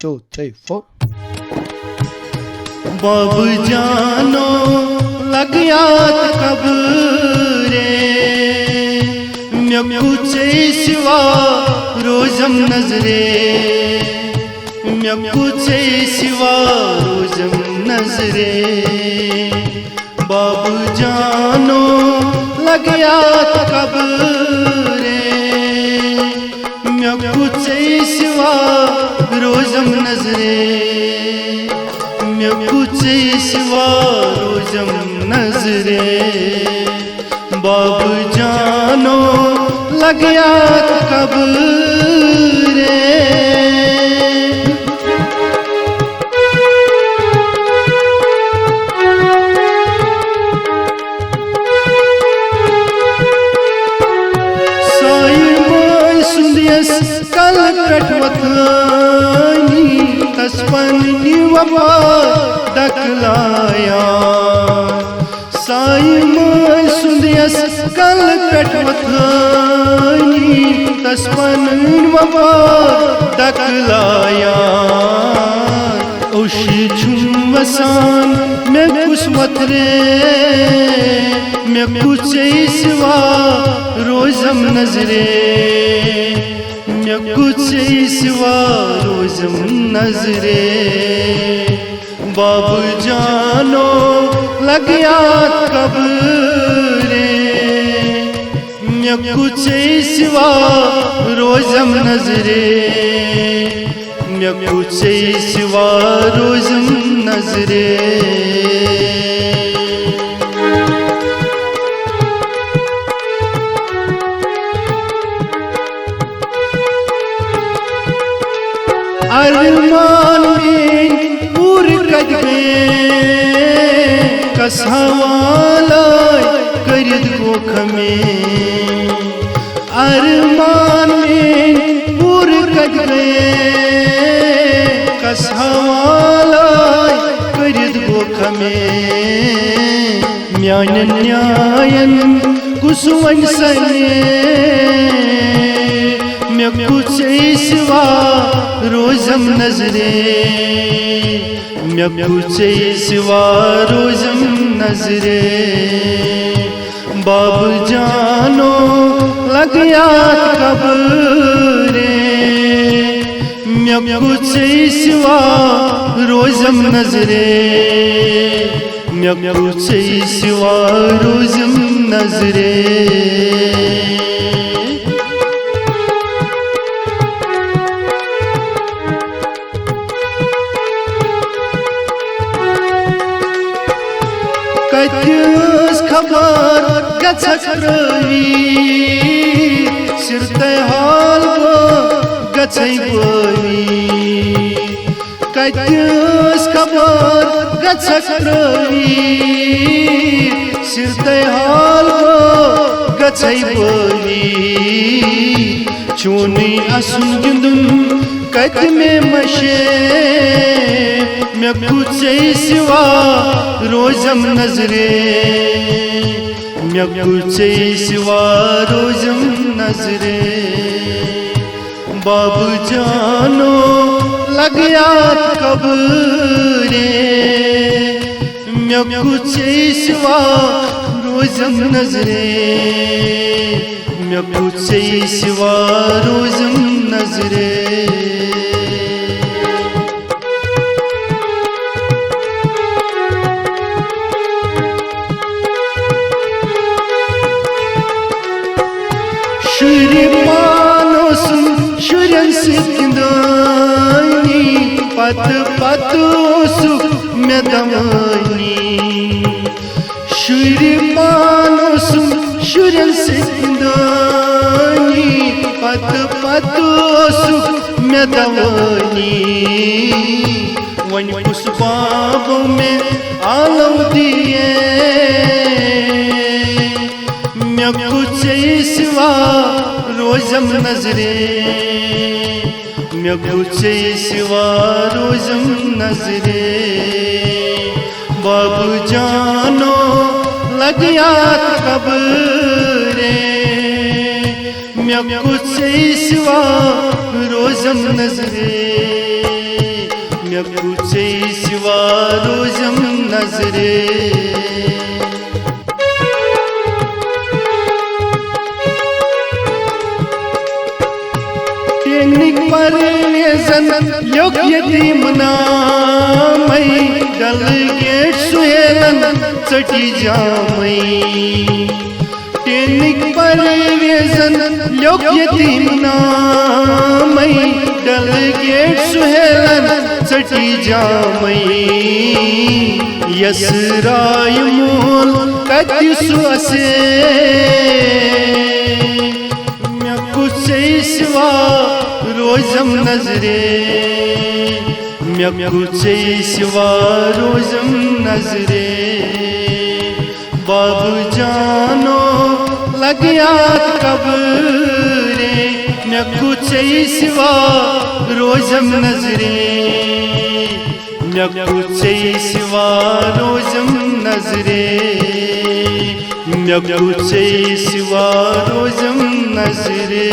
2, 3, 4. बाबू जानो लग याद कब रे म्य कुछ सिवा रोजम नजरे म्य कुछ सिवा रोजम नजरे बाबू जानो लग याद कब रे म्य कुछ सिवा रोजम नजरे म्य कुछ सिवा रोजम नजरे बाबू जानो लग याद कब रे कल कटवथनी तस्पन वफा दखलाया साई माय सुंदियस कल कटवथनी तस्पन वफा दखलाया उशी छुम वसान में कुछ रे में कुछ सिवा रोजम नजरे कुछ सिवा रोजम नजरे बाबू जानो लग याद कब रे कुछ सिवा रोजम नजरे कुछ सिवा रोजम नजरे अरमान में पूर कद कसवाला करद गोख में अरमान में पूर कद कसवाला करद गोख में म्यान न्यायन कुसुवन सने म्य कुछ सिवा रोजम नजरे म्य कुछ सिवा रोजम नजरे बाबू जानो लग याद कब रे म्य कुछ सिवा रोजम नजरे म्य कुछ सिवा रोजम नजरे कत्यूस खबर गछकरवी सिरते हाल वो गछई बोवी कत्यूस खबर गछकरवी सिरते हाल वो गछई बोवी चूनी असुन गिंदुन कत में मशे म्य कुछ सिवा रोजम नजरे म्य कुछ सिवा रोजम नजरे बाबू जानो लग याद कब रे म्य कुछ सिवा रोजम नजरे म्य कुछ सिवा रोजम नजरे शुरी मानो सुन शुरन सिंदानी पत पत सुख में दमानी शुरी मानो सुन शुरन सिंदानी पत पत सुख में दमानी वन उस बाब में आलम दिए म्य कुछ सिवा रोजम नजरे म्य कुछ सिवा रोजम नजरे बाबू जानो लग याद कब रे म्य कुछ सिवा रोजम नजरे मे कुछे सिवा रोजम नजरे टेनिक परवेजन yok yetim namai dal गेट सुहेलन चटी जामई टेनिक परवेजन yok yetim namai dal गेट सुहेलन चटी जामई यसराय मोल कतिसु असे मे कुछे सिवा रोजम नजरे मे कुछे सिवा रोजम नजरे बाबू जानो लगियात कब्रे मे कुछे सिवा रोजम नजरे मे कुछे सिवा रोजम नजरे मे कुछे सिवा रोजम नजरे